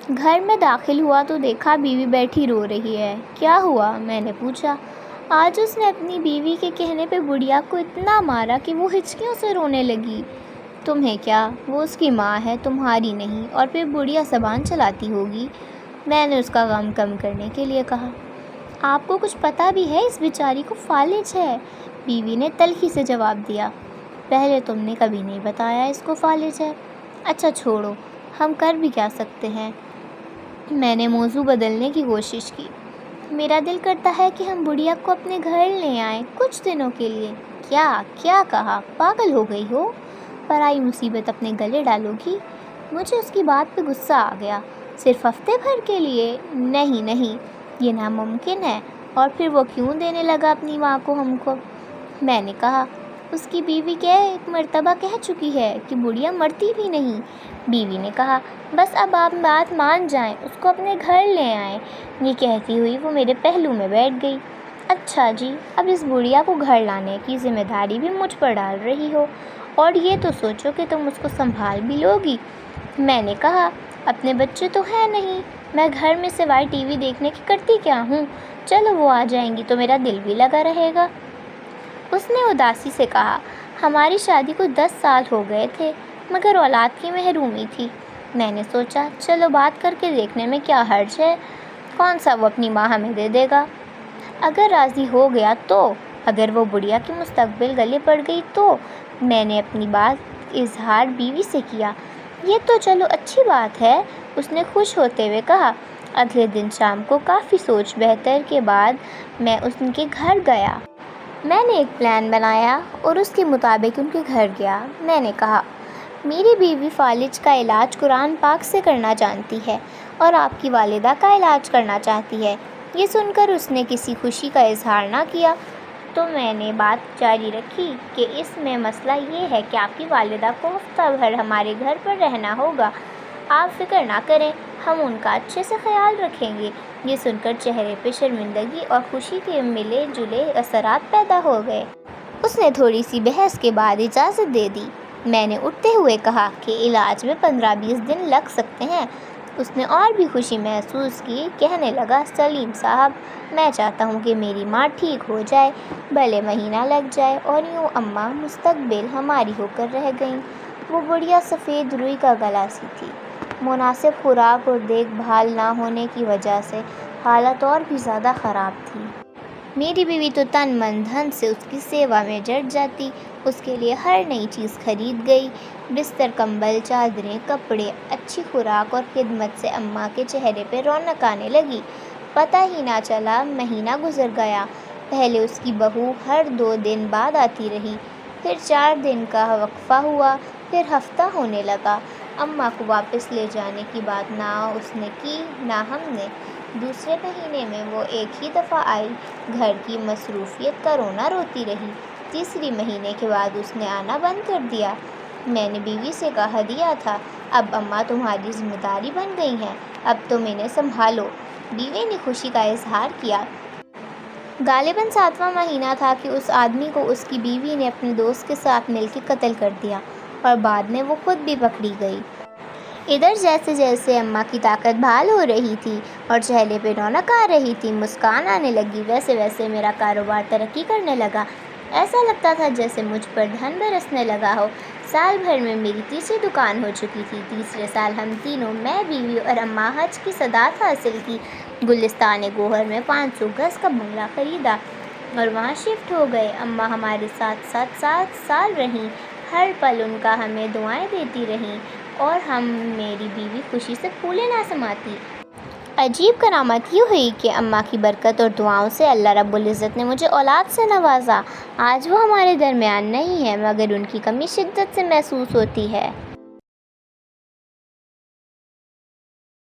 گھر میں داخل ہوا تو دیکھا بیوی بیٹھی رو رہی ہے۔ کیا ہوا؟ میں نے پوچھا۔ آج اس نے اپنی بیوی کے کہنے پہ بڑھیا کو اتنا مارا کہ وہ ہچکیوں سے رونے لگی۔ تمہیں کیا؟ وہ اس کی ماں ہے، تمہاری نہیں، اور پھر بڑھیا زبان چلاتی ہوگی۔ میں نے اس کا غم کم کرنے کے لیے کہا۔ آپ کو کچھ پتہ بھی ہے؟ اس بیچاری کو فالج ہے، بیوی نے تلخی سے جواب دیا۔ پہلے تم نے کبھی نہیں بتایا اس کو فالج ہے۔ اچھا چھوڑو، ہم کر بھی کیا سکتے ہیں؟ میں نے موضوع بدلنے کی کوشش کی۔ میرا دل کرتا ہے کہ ہم بڑھیا کو اپنے گھر لے آئیں کچھ دنوں کے لیے۔ کیا کہا؟ پاگل ہو گئی ہو؟ پرائی مصیبت اپنے گلے ڈالو گی؟ مجھے اس کی بات پہ غصہ آ گیا۔ صرف ہفتے بھر کے لیے؟ نہیں، یہ ناممکن ہے۔ اور پھر وہ کیوں دینے لگا اپنی ماں کو ہم کو؟ میں نے کہا، اس کی بیوی ایک مرتبہ کہہ چکی ہے کہ بڑھیا مرتی بھی نہیں۔ بیوی نے کہا، بس اب آپ بات مان جائیں، اس کو اپنے گھر لے آئیں۔ یہ کہتی ہوئی وہ میرے پہلو میں بیٹھ گئی۔ اچھا جی، اب اس بڑھیا کو گھر لانے کی ذمہ داری بھی مجھ پر ڈال رہی ہو، اور یہ تو سوچو کہ تم اس کو سنبھال بھی لوگی۔ میں نے کہا، اپنے بچے تو ہیں نہیں، میں گھر میں سوائے ٹی وی دیکھنے کی کرتی کیا ہوں؟ چلو وہ آ جائیں گی تو میرا دل بھی لگا رہے گا۔ اس نے اداسی سے کہا، ہماری شادی کو 10 سال ہو گئے تھے، مگر اولاد کی محرومی تھی۔ میں نے سوچا، چلو بات کر کے دیکھنے میں کیا حرج ہے، کون سا وہ اپنی ماں ہمیں دے دے گا۔ اگر راضی ہو گیا تو، اگر وہ بڑھیا کی مستقبل گلے پڑ گئی تو۔ میں نے اپنی بات اظہار بیوی سے کیا۔ یہ تو چلو اچھی بات ہے، اس نے خوش ہوتے ہوئے کہا۔ اگلے دن شام کو کافی سوچ بحث کے بعد میں ان کے گھر گیا۔ میں نے ایک پلان بنایا اور اس کے مطابق ان کے گھر گیا۔ میں نے کہا، میری بیوی فالج کا علاج قرآن پاک سے کرنا جانتی ہے اور آپ کی والدہ کا علاج کرنا چاہتی ہے۔ یہ سن کر اس نے کسی خوشی کا اظہار نہ کیا، تو میں نے بات جاری رکھی کہ اس میں مسئلہ یہ ہے کہ آپ کی والدہ کو ہفتہ بھر ہمارے گھر پر رہنا ہوگا۔ آپ فکر نہ کریں، ہم ان کا اچھے سے خیال رکھیں گے۔ یہ سن کر چہرے پہ شرمندگی اور خوشی کے ملے جلے اثرات پیدا ہو گئے۔ اس نے تھوڑی سی بحث کے بعد اجازت دے دی۔ میں نے اٹھتے ہوئے کہا کہ علاج میں 15-20 دن لگ سکتے ہیں۔ اس نے اور بھی خوشی محسوس کی، کہنے لگا، سلیم صاحب، میں چاہتا ہوں کہ میری ماں ٹھیک ہو جائے، بھلے مہینہ لگ جائے۔ اور یوں اماں مستقبل ہماری ہو کر رہ گئیں۔ وہ بڑھیا سفید روئی کا گلا سی تھی۔ مناسب خوراک اور دیکھ بھال نہ ہونے کی وجہ سے حالت اور بھی زیادہ خراب تھی۔ میری بیوی تو تن من دھن سے اس کی سیوا میں جٹ جاتی۔ اس کے لیے ہر نئی چیز خرید گئی۔ بستر، کمبل، چادریں، کپڑے، اچھی خوراک اور خدمت سے اماں کے چہرے پہ رونق آنے لگی۔ پتہ ہی نہ چلا مہینہ گزر گیا۔ پہلے اس کی بہو ہر 2 دن بعد آتی رہی، پھر 4 دن کا وقفہ ہوا، پھر ہفتہ ہونے لگا۔ اماں کو واپس لے جانے کی بات نہ اس نے کی نہ ہم نے۔ دوسرے مہینے میں وہ ایک ہی دفعہ آئی، گھر کی مصروفیت کا رونا روتی رہی۔ تیسری مہینے کے بعد اس نے آنا بند کر دیا۔ میں نے بیوی سے کہہ دیا تھا، اب اماں تمہاری ذمہ داری بن گئی ہیں، اب تم انہیں سنبھالو۔ بیوی نے خوشی کا اظہار کیا۔ غالباً 7واں مہینہ تھا کہ اس آدمی کو اس کی بیوی نے اپنے دوست کے ساتھ مل کے قتل کر دیا، اور بعد میں وہ خود بھی پکڑی گئی۔ ادھر جیسے جیسے اماں کی طاقت بحال ہو رہی تھی اور چہرے پہ رونق آ رہی تھی، مسکان آنے لگی، ویسے ویسے میرا کاروبار ترقی کرنے لگا۔ ایسا لگتا تھا جیسے مجھ پر دھن برسنے لگا ہو۔ سال بھر میں میری تیسری دکان ہو چکی تھی۔ تیسرے سال ہم تینوں، میں، بیوی اور اماں، حج کی سعادت حاصل کی۔ گلستان گوہر میں 500 گز کا بنگلہ خریدا اور وہاں شفٹ ہو گئے۔ اماں ہمارے ساتھ 7 سال رہیں، ہر پل ان کا ہمیں دعائیں دیتی رہیں، اور ہم، میری بیوی، خوشی سے پھولے نہ سماتی۔ عجیب کرامت یہ ہوئی کہ اماں کی برکت اور دعاؤں سے اللہ رب العزت نے مجھے اولاد سے نوازا۔ آج وہ ہمارے درمیان نہیں ہے، مگر ان کی کمی شدت سے محسوس ہوتی ہے۔